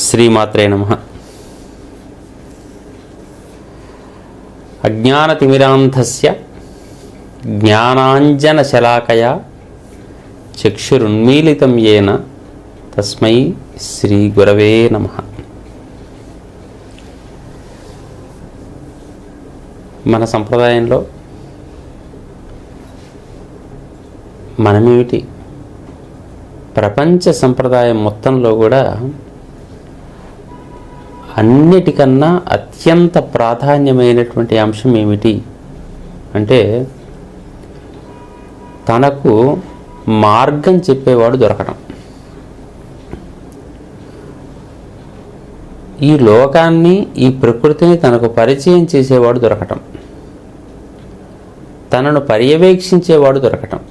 శ్రీమాత్రే నమః. అజ్ఞానతిమిరాంధస్య జ్ఞానాంజనశలాకయా చక్షురున్మీలితం యేన తస్మై శ్రీ గురవే నమః. మన సంప్రదాయంలో మనమేమిటి, ప్రపంచ సంప్రదాయం మొత్తంలో కూడా అన్నిటికన్నా అత్యంత ప్రాధాన్యమైనటువంటి అంశం ఏమిటి అంటే, తనకు మార్గం చెప్పేవాడు దొరకటం. ఈ లోకాన్ని, ఈ ప్రకృతిని తనకు పరిచయం చేసేవాడు దొరకటం, తనను పర్యవేక్షించేవాడు దొరకటం,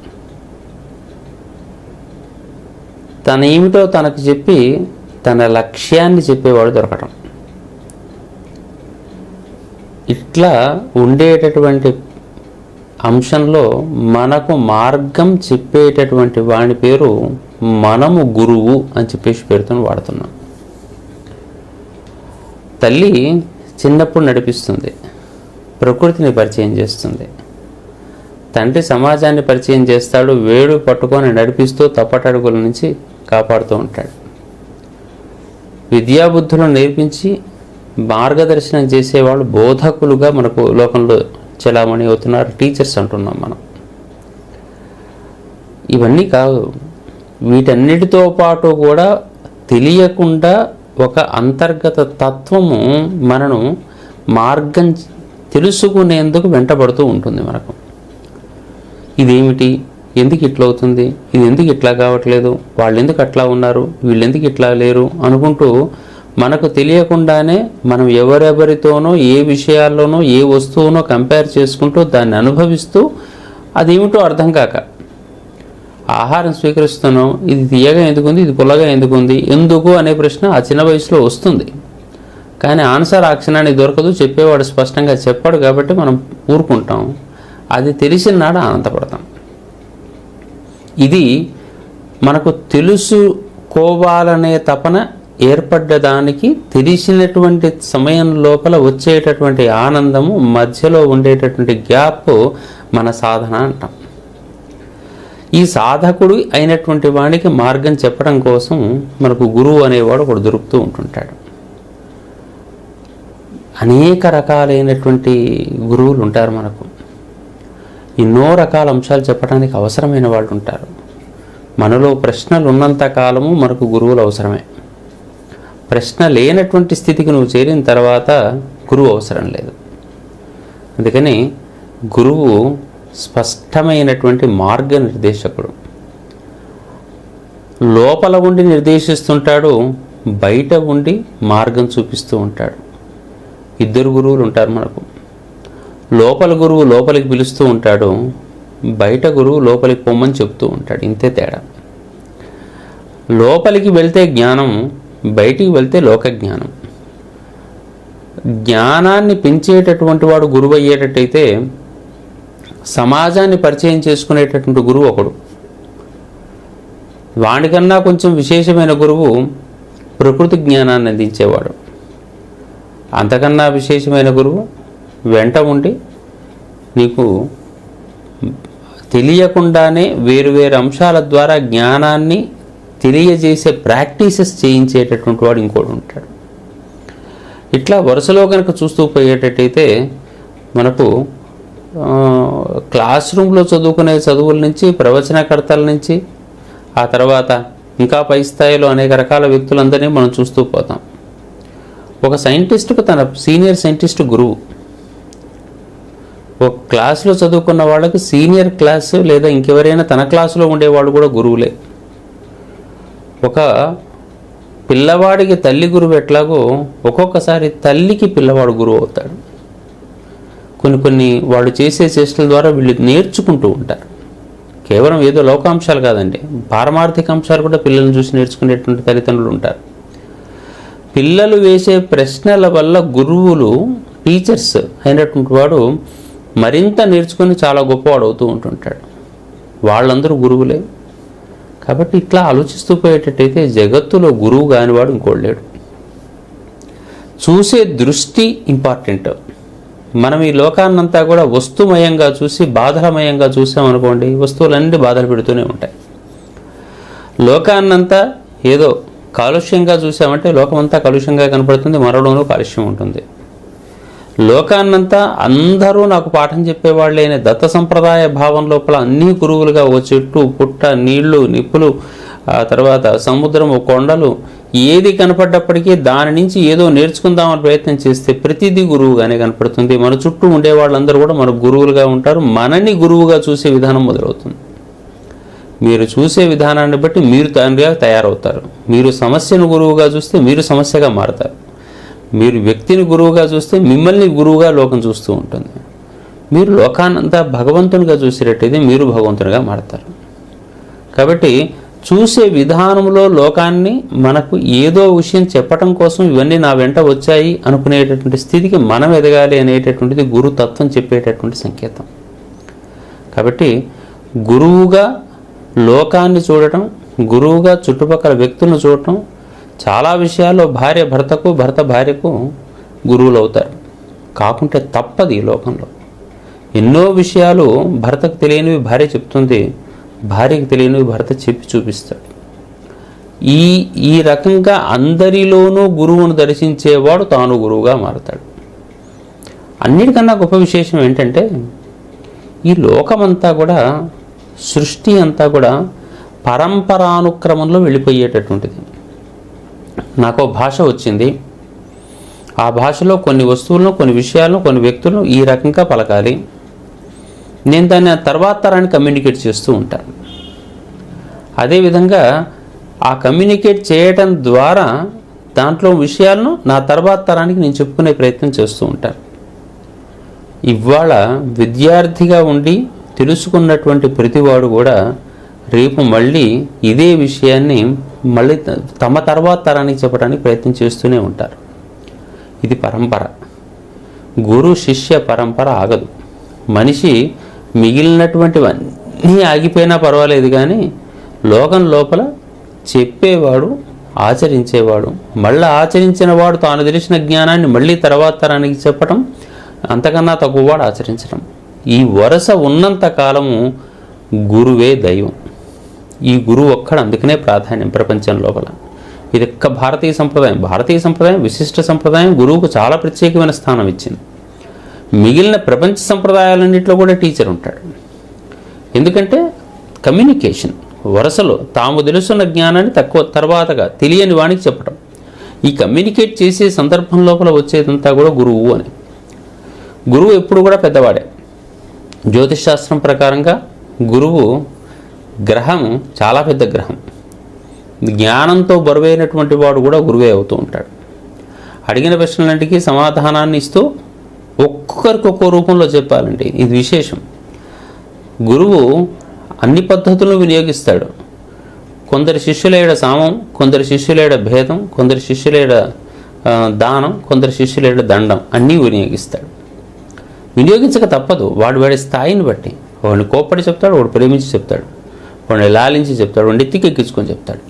తన ఏమిటో తనకు చెప్పి తన లక్ష్యాన్ని చెప్పేవాడు దొరకటం. ఇట్లా ఉండేటటువంటి అంశంలో మనకు మార్గం చెప్పేటటువంటి వాని పేరు మనము గురువు అని చెప్పేసి పేరుతో వాడుతున్నాం. తల్లి చిన్నప్పుడు నడిపిస్తుంది, ప్రకృతిని పరిచయం చేస్తుంది. తండ్రి సమాజాన్ని పరిచయం చేస్తాడు, వేడు పట్టుకొని నడిపిస్తూ తప్పటడుగుల నుంచి కాపాడుతూ ఉంటాడు. విద్యాబుద్ధులను నేర్పించి మార్గదర్శనం చేసేవాళ్ళు బోధకులుగా మనకు లోకంలో చలామణి అవుతున్నారు, టీచర్స్ అంటున్నాం మనం. ఇవన్నీ కాదు, వీటన్నిటితో పాటు కూడా తెలియకుండా ఒక అంతర్గత తత్వము మనను మార్గం తెలుసుకునేందుకు వెంటబడుతూ ఉంటుంది మనకు. ఇదేమిటి, ఎందుకు ఇట్లా అవుతుంది, ఇది ఎందుకు ఇట్లా కావట్లేదు, వాళ్ళు ఎందుకు అట్లా ఉన్నారు, వీళ్ళు ఎందుకు ఇట్లా లేరు అనుకుంటూ మనకు తెలియకుండానే మనం ఎవరెవరితోనో ఏ విషయాల్లోనో ఏ వస్తువునో కంపేర్ చేసుకుంటూ దాన్ని అనుభవిస్తూ అదేమిటో అర్థం కాక ఆహారం స్వీకరిస్తున్నాం, ఇది తీయగా ఎందుకుంది, ఇది పుల్లగా ఎందుకుంది, ఎందుకు అనే ప్రశ్న ఆ చిన్న వయసులో వస్తుంది. కానీ ఆన్సర్ ఆ క్షణానికి దొరకదు, చెప్పేవాడు స్పష్టంగా చెప్పాడు కాబట్టి మనం ఊరుకుంటాం. అది తెలిసిన నాడు ఆనందపడతాం. ఇది మనకు తెలుసుకోవాలనే తపన ఏర్పడ్డదానికి తెలిసినటువంటి సమయం లోపల వచ్చేటటువంటి ఆనందము, మధ్యలో ఉండేటటువంటి గ్యాప్ మన సాధన అంటాం. ఈ సాధకుడు అయినటువంటి వాడికి మార్గం చెప్పడం కోసం మనకు గురువు అనేవాడు ఒకడు దొరుకుతూ ఉంటుంటాడు. అనేక రకాలైనటువంటి గురువులు ఉంటారు మనకు. ఎన్నో రకాల అంశాలు చెప్పడానికి అవసరమైన వాళ్ళు ఉంటారు. మనలో ప్రశ్నలు ఉన్నంత కాలము మనకు గురువులు అవసరమే. ప్రశ్న లేనటువంటి స్థితికి నువ్వు చేరిన తర్వాత గురువు అవసరం లేదు. అందుకని గురువు స్పష్టమైనటువంటి మార్గనిర్దేశకుడు. లోపల ఉండి నిర్దేశిస్తుంటాడు, బయట ఉండి మార్గం చూపిస్తూ ఉంటాడు. ఇద్దరు గురువులు ఉంటారు మనకు. లోపల గురువు లోపలికి పిలుస్తూ ఉంటాడు, బయట గురువు లోపలికి పొమ్మని చెప్తూ ఉంటాడు. ఇంతే తేడా. లోపలికి వెళ్తే జ్ఞానం, బయటికి వెళ్తే లోక జ్ఞానం. జ్ఞానాన్ని పెంచేటటువంటి వాడు గురువు అయ్యేటట్టయితే సమాజాన్ని పరిచయం చేసుకునేటటువంటి గురువు ఒకడు. వాడికన్నా కొంచెం విశేషమైన గురువు ప్రకృతి జ్ఞానాన్ని అందించేవాడు. అంతకన్నా విశేషమైన గురువు వెంట ఉండి నీకు తెలియకుండానే వేరువేరు అంశాల ద్వారా జ్ఞానాన్ని తెలియజేసే ప్రాక్టీసెస్ చేయించేటటువంటి వాడు ఇంకోటి ఉంటాడు. ఇట్లా వరుసలో కనుక చూస్తూ పోయేటట్టయితే మనకు క్లాస్ రూమ్లో చదువుకునే చదువుల నుంచి, ప్రవచనకర్తల నుంచి, ఆ తర్వాత ఇంకా పై స్థాయిలో అనేక రకాల వ్యక్తులందరినీ మనం చూస్తూ పోతాం. ఒక సైంటిస్టుకు తన సీనియర్ సైంటిస్ట్ గురువు. ఒక క్లాసులో చదువుకున్న వాళ్ళకి సీనియర్ క్లాసు లేదా ఇంకెవరైనా తన క్లాసులో ఉండేవాళ్ళు కూడా గురువులే. ఒక పిల్లవాడికి తల్లి గురువు ఎట్లాగో ఒక్కొక్కసారి తల్లికి పిల్లవాడు గురువు అవుతాడు. కొన్ని వాళ్ళు చేసే చేష్టల ద్వారా వీళ్ళు నేర్చుకుంటూ ఉంటారు. కేవలం ఏదో లోకాంశాలు కాదండి, పారమార్థిక అంశాలు కూడా పిల్లల్ని చూసి నేర్చుకునేటువంటి తల్లిదండ్రులు ఉంటారు. పిల్లలు వేసే ప్రశ్నల వల్ల గురువులు, టీచర్స్ అయినటువంటి వాడు మరింత నేర్చుకొని చాలా గొప్పవాడు అవుతూ ఉంటుంటాడు. వాళ్ళందరూ గురువులే. కాబట్టి ఇట్లా ఆలోచిస్తూ పోయేటట్టయితే జగత్తులో గురువు కానివాడు ఇంకోడు లేడు. చూసే దృష్టి ఇంపార్టెంట్. మనం ఈ లోకాన్నంతా కూడా వస్తుమయంగా చూసి బాధలమయంగా చూసామనుకోండి, వస్తువులన్నీ బాధలు పెడుతూనే ఉంటాయి. లోకాన్నంతా ఏదో కాలుష్యంగా చూసామంటే లోకమంతా కాలుష్యంగా కనపడుతుంది, మనలోనూ కాలుష్యం ఉంటుంది. లోకాన్నంతా అందరూ నాకు పాఠం చెప్పేవాళ్ళైన దత్త సంప్రదాయ భావం లోపల అన్ని గురువులుగా, ఓ చెట్టు పుట్ట, నీళ్లు నిప్పులు, ఆ తర్వాత సముద్రము, కొండలు, ఏది కనపడ్డప్పటికీ దాని నుంచి ఏదో నేర్చుకుందామని ప్రయత్నం చేస్తే ప్రతిదీ గురువుగానే కనపడుతుంది. మన చుట్టూ ఉండే వాళ్ళందరూ కూడా మనకు గురువులుగా ఉంటారు. మనని గురువుగా చూసే విధానం మొదలవుతుంది. మీరు చూసే విధానాన్ని బట్టి మీరు తండ్రిగా తయారవుతారు. మీరు సమస్యను గురువుగా చూస్తే మీరు సమస్యగా మారుతారు. మీరు వ్యక్తిని గురువుగా చూస్తే మిమ్మల్ని గురువుగా లోకం చూస్తూ ఉంటుంది. మీరు లోకాన్నంతా భగవంతునిగా చూసేటట్టయితే మీరు భగవంతునిగా మారుతారు. కాబట్టి చూసే విధానంలో లోకాన్ని మనకు ఏదో విషయం చెప్పటం కోసం ఇవన్నీ నా వెంట వచ్చాయి అనుకునేటటువంటి స్థితికి మనం ఎదగాలి అనేటటువంటిది గురుతత్వం చెప్పేటటువంటి సంకేతం. కాబట్టి గురువుగా లోకాన్ని చూడటం, గురువుగా చుట్టుపక్కల వ్యక్తులను చూడటం, చాలా విషయాల్లో భార్య భర్తకు, భర్త భార్యకు గురువులు అవుతారు. కాకుంటే తప్పది. ఈ లోకంలో ఎన్నో విషయాలు భర్తకు తెలియనివి భార్య చెప్తుంది, భార్యకు తెలియనివి భర్త చెప్పి చూపిస్తాడు. ఈ రకంగా అందరిలోనూ గురువును దర్శించేవాడు తాను గురువుగా మారతాడు. అన్నిటికన్నా గొప్ప విశేషం ఏంటంటే ఈ లోకమంతా కూడా, సృష్టి అంతా కూడా పరంపరానుక్రమంలో వెళ్ళిపోయేటటువంటిది. నాకు భాష వచ్చింది, ఆ భాషలో కొన్ని వస్తువులను, కొన్ని విషయాలను, కొన్ని వ్యక్తులను ఈ రకంగా పలకాలి. నేను దాన్ని తర్వాత తరానికి కమ్యూనికేట్ చేస్తూ ఉంటాను. అదేవిధంగా ఆ కమ్యూనికేట్ చేయటం ద్వారా దాంట్లో విషయాలను నా తర్వాత తరానికి నేను చెప్పుకునే ప్రయత్నం చేస్తూ ఉంటాను. ఇవాళ విద్యార్థిగా ఉండి తెలుసుకున్నటువంటి ప్రతివాడు కూడా రేపు మళ్ళీ ఇదే విషయాన్ని మళ్ళీ తమ తర్వాత తరానికి చెప్పడానికి ప్రయత్నం చేస్తూనే ఉంటారు. ఇది పరంపర. గురు శిష్య పరంపర ఆగదు. మనిషి మిగిలినటువంటివన్నీ ఆగిపోయినా పర్వాలేదు, కానీ లోకం లోపల చెప్పేవాడు, ఆచరించేవాడు, మళ్ళీ ఆచరించిన వాడు తాను తెలిసిన జ్ఞానాన్ని మళ్ళీ తర్వాత తరానికి చెప్పటం, అంతకన్నా తక్కువవాడు ఆచరించడం. ఈ వరుస ఉన్నంత కాలము గురువే దైవం. ఈ గురువు ఒక్కడ అందుకనే ప్రాధాన్యం ప్రపంచం లోపల. ఇది ఒక్క భారతీయ సంప్రదాయం విశిష్ట సంప్రదాయం గురువుకు చాలా ప్రత్యేకమైన స్థానం ఇచ్చింది. మిగిలిన ప్రపంచ సంప్రదాయాలన్నింటిలో కూడా టీచర్ ఉంటాడు. ఎందుకంటే కమ్యూనికేషన్ వరుసలో తాము తెలుసున్న జ్ఞానాన్ని తర్వాతగా తెలియని వానికి చెప్పడం. ఈ కమ్యూనికేట్ చేసే సందర్భం లోపల వచ్చేదంతా కూడా గురువు అని. గురువు ఎప్పుడు కూడా పెద్దవాడే. జ్యోతిష్ శాస్త్రం ప్రకారంగా గురువు గ్రహం చాలా పెద్ద గ్రహం. జ్ఞానంతో బరువైనటువంటి వాడు కూడా గురువే అవుతూ ఉంటాడు. అడిగిన ప్రశ్నలన్నిటికీ సమాధానాన్ని ఇస్తూ ఒక్కొక్కరికి ఒక్కో రూపంలో చెప్పాలండి. ఇది విశేషం. గురువు అన్ని పద్ధతులను వినియోగిస్తాడు. కొందరి శిష్యులేడ సామం, కొందరి శిష్యులేడ భేదం, కొందరి శిష్యులేడ దానం, కొందరి శిష్యులేడ దండం అన్నీ వినియోగిస్తాడు. వినియోగించక తప్పదు. వాడి స్థాయిని బట్టి వాడిని కోప్పడి చెప్తాడు, వాడు ప్రేమించి చెప్తాడు, వాడిని లాలించి చెప్తాడు, వాడిని ఎత్తికెక్కించుకొని చెప్తాడు.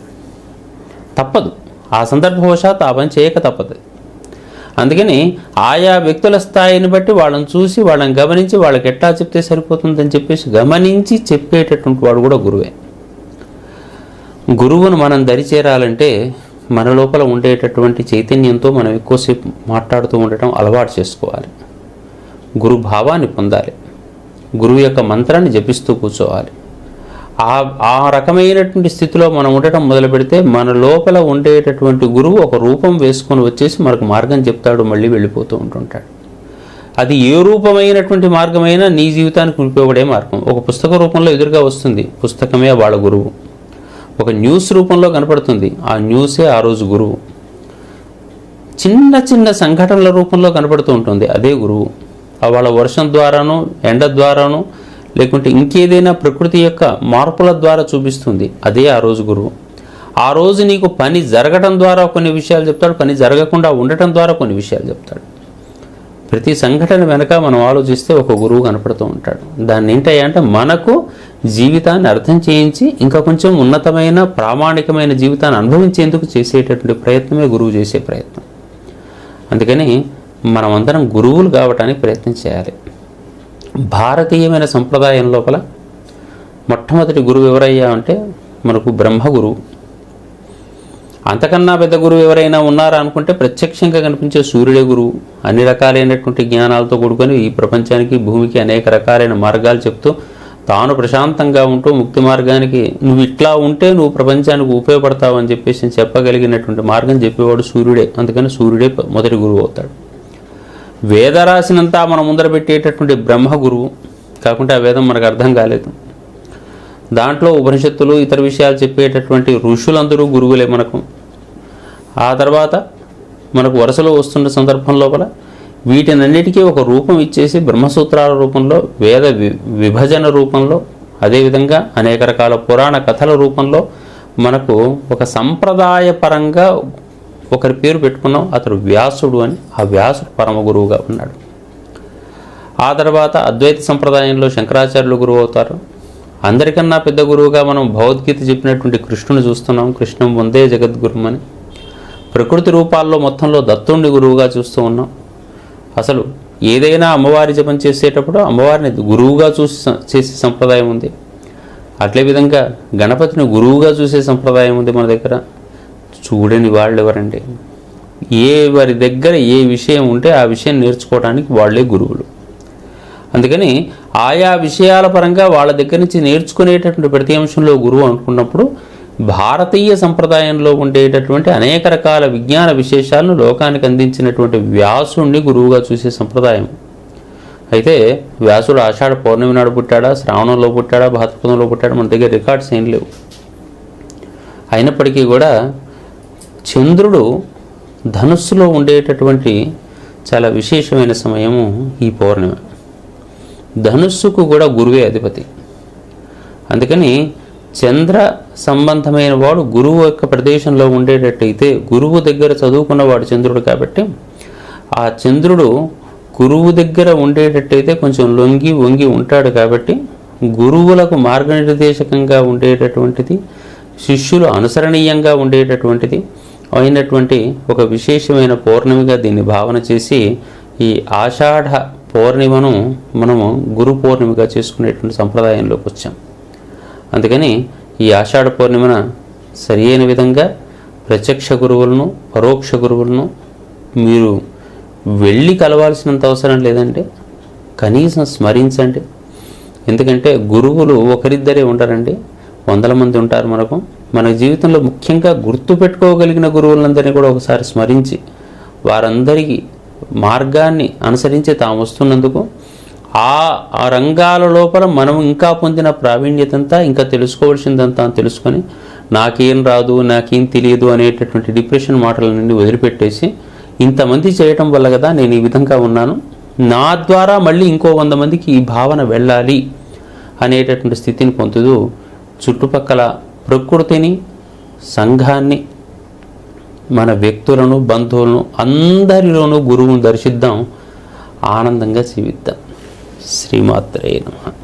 తప్పదు. ఆ సందర్భవశాత్ ఆ పని చేయక తప్పదు. అందుకని ఆయా వ్యక్తుల స్థాయిని బట్టి వాళ్ళని చూసి, వాళ్ళని గమనించి, వాళ్ళకి ఎట్లా చెప్తే సరిపోతుందని చెప్పేసి గమనించి చెప్పేటటువంటి వాడు కూడా గురువే. గురువును మనం దరిచేరాలంటే మన లోపల ఉండేటటువంటి చైతన్యంతో మనం ఎక్కువసేపు మాట్లాడుతూ ఉండటం అలవాటు చేసుకోవాలి. గురు భావాన్ని పొందాలి. గురువు యొక్క మంత్రాన్ని జపిస్తూ కూర్చోవాలి. ఆ రకమైనటువంటి స్థితిలో మనం ఉండటం మొదలు పెడితే మన లోపల ఉండేటటువంటి గురువు ఒక రూపం వేసుకొని వచ్చేసి మనకు మార్గం చెప్తాడు, మళ్ళీ వెళ్ళిపోతూ ఉంటుంటాడు. అది ఏ రూపమైనటువంటి మార్గమైనా నీ జీవితానికి ఉపయోగపడే మార్గం. ఒక పుస్తక రూపంలో ఎదురుగా వస్తుంది, పుస్తకమే వాళ్ళ గురువు. ఒక న్యూస్ రూపంలో కనపడుతుంది, ఆ న్యూసే ఆ రోజు గురువు. చిన్న చిన్న సంఘటనల రూపంలో కనపడుతూ ఉంటుంది, అదే గురువు. వాళ్ళ వర్షం ద్వారానో, ఎండ ద్వారానో, లేకుంటే ఇంకేదైనా ప్రకృతి యొక్క మార్పుల ద్వారా చూపిస్తుంది, అదే ఆ రోజు గురువు. ఆ రోజు నీకు పని జరగడం ద్వారా కొన్ని విషయాలు చెప్తాడు, పని జరగకుండా ఉండటం ద్వారా కొన్ని విషయాలు చెప్తాడు. ప్రతి సంఘటన వెనక మనం ఆలోచిస్తే ఒక గురువు కనపడుతూ ఉంటాడు. దాన్ని ఏంటంటే మనకు జీవితాన్ని అర్థం చేయించి ఇంకా కొంచెం ఉన్నతమైన ప్రామాణికమైన జీవితాన్ని అనుభవించేందుకు చేసేటటువంటి ప్రయత్నమే గురువు చేసే ప్రయత్నం. అందుకని మనమందరం గురువులు కావటానికి ప్రయత్నం చేయాలి. భారతీయమైన సంప్రదాయం లోపల మొట్టమొదటి గురువు ఎవరయ్యా అంటే మనకు బ్రహ్మ గురువు. అంతకన్నా పెద్ద గురువు ఎవరైనా ఉన్నారా అనుకుంటే ప్రత్యక్షంగా కనిపించే సూర్యుడే గురువు. అన్ని రకాలైనటువంటి జ్ఞానాలతో కూడుకొని ఈ ప్రపంచానికి, భూమికి అనేక రకాలైన మార్గాలు చెప్తూ తాను ప్రశాంతంగా ఉంటూ ముక్తి మార్గానికి నువ్వు ఇట్లా ఉంటే నువ్వు ప్రపంచానికి ఉపయోగపడతావు అని చెప్పేసి చెప్పగలిగినటువంటి మార్గం చెప్పేవాడు సూర్యుడే. అందుకని సూర్యుడే మొదటి గురువు అవుతాడు. వేదరాశినంతా మన ముందర పెట్టేటటువంటి బ్రహ్మ గురువు. కాకుంటే ఆ వేదం మనకు అర్థం కాలేదు. దాంట్లో ఉపనిషత్తులు, ఇతర విషయాలు చెప్పేటటువంటి ఋషులందరూ గురువులే మనకు. ఆ తర్వాత మనకు వరుసలో వస్తున్న సందర్భం లోపల వీటినన్నిటికీ ఒక రూపం ఇచ్చేసి బ్రహ్మసూత్రాల రూపంలో, వేద విభజన రూపంలో, అదేవిధంగా అనేక రకాల పురాణ కథల రూపంలో మనకు ఒక సంప్రదాయపరంగా ఒకరి పేరు పెట్టుకున్నాం, అతడు వ్యాసుడు అని. ఆ వ్యాసుడు పరమ గురువుగా ఉన్నాడు. ఆ తర్వాత అద్వైత సంప్రదాయంలో శంకరాచార్యులు గురువు అవుతారు. అందరికన్నా పెద్ద గురువుగా మనం భగవద్గీత చెప్పినటువంటి కృష్ణుని చూస్తున్నాం. కృష్ణం వందే జగద్గురుం అని. ప్రకృతి రూపాల్లో మొత్తంలో దత్తుణ్ణి గురువుగా చూస్తూ ఉన్నాం. అసలు ఏదైనా అమ్మవారి జపం చేసేటప్పుడు అమ్మవారిని గురువుగా చేసే సంప్రదాయం ఉంది. అట్లే విధంగా గణపతిని గురువుగా చూసే సంప్రదాయం ఉంది మన దగ్గర. చూడని వాళ్ళు ఎవరండి? వారి దగ్గర ఏ విషయం ఉంటే ఆ విషయం నేర్చుకోవడానికి వాళ్ళే గురువులు. అందుకని ఆయా విషయాల పరంగా వాళ్ళ దగ్గర నుంచి నేర్చుకునేటటువంటి ప్రతి అంశంలో గురువు అనుకున్నప్పుడు భారతీయ సంప్రదాయంలో ఉండేటటువంటి అనేక రకాల విజ్ఞాన విశేషాలను లోకానికి అందించినటువంటి వ్యాసుడిని గురువుగా చూసే సంప్రదాయం. అయితే వ్యాసుడు ఆషాఢ పౌర్ణమి నాడు పుట్టాడా, శ్రావణంలో పుట్టాడా, భాద్రపదంలో పుట్టాడా, మన దగ్గర రికార్డ్స్ ఏం లేవు. అయినప్పటికీ కూడా చంద్రుడు ధనుస్సులో ఉండేటటువంటి చాలా విశేషమైన సమయము ఈ పౌర్ణమి. ధనుస్సుకు కూడా గురువే అధిపతి. అందుకని చంద్ర సంబంధమైన వాడు గురువు యొక్క ప్రదేశంలో ఉండేటట్టయితే, గురువు దగ్గర చదువుకున్నవాడు చంద్రుడు కాబట్టి, ఆ చంద్రుడు గురువు దగ్గర ఉండేటట్టయితే కొంచెం లొంగి వంగి ఉంటాడు కాబట్టి గురువులకు మార్గనిర్దేశకంగా ఉండేటటువంటిది, శిష్యులు అనుసరణీయంగా ఉండేటటువంటిది అయినటువంటి ఒక విశేషమైన పౌర్ణమిగా దీన్ని భావన చేసి ఈ ఆషాఢ పౌర్ణిమను మనము గురు పౌర్ణమిగా చేసుకునేటువంటి సంప్రదాయంలోకి వచ్చాం. అందుకని ఈ ఆషాఢ పౌర్ణిమన సరి అయిన విధంగా ప్రత్యక్ష గురువులను, పరోక్ష గురువులను మీరు వెళ్ళి కలవాల్సినంత అవసరం లేదండి, కనీసం స్మరించండి. ఎందుకంటే గురువులు ఒకరిద్దరే ఉండరండి, వందల మంది ఉంటారు మనకు. మన జీవితంలో ముఖ్యంగా గుర్తుపెట్టుకోగలిగిన గురువులందరినీ కూడా ఒకసారి స్మరించి వారందరికీ మార్గాన్ని అనుసరించి తాము వస్తున్నందుకు ఆ రంగాల లోపల మనం ఇంకా పొందిన ప్రావీణ్యతంతా, ఇంకా తెలుసుకోవాల్సిందంతా తెలుసుకొని నాకేం రాదు, నాకేం తెలియదు అనేటటువంటి డిప్రెషన్ మాటల నుండి వదిలిపెట్టేసి ఇంతమంది చేయటం వల్ల కదా నేను ఈ విధంగా ఉన్నాను, నా ద్వారా మళ్ళీ ఇంకో 100 మందికి ఈ భావన వెళ్ళాలి అనేటటువంటి స్థితిని పొందుతూ చుట్టుపక్కల ప్రకృతిని, సంఘాన్ని, మన వ్యక్తులను, బంధువులను అందరిలోనూ గురువును దర్శిద్దాం, ఆనందంగా జీవిద్దాం. శ్రీమాత్రే నమః.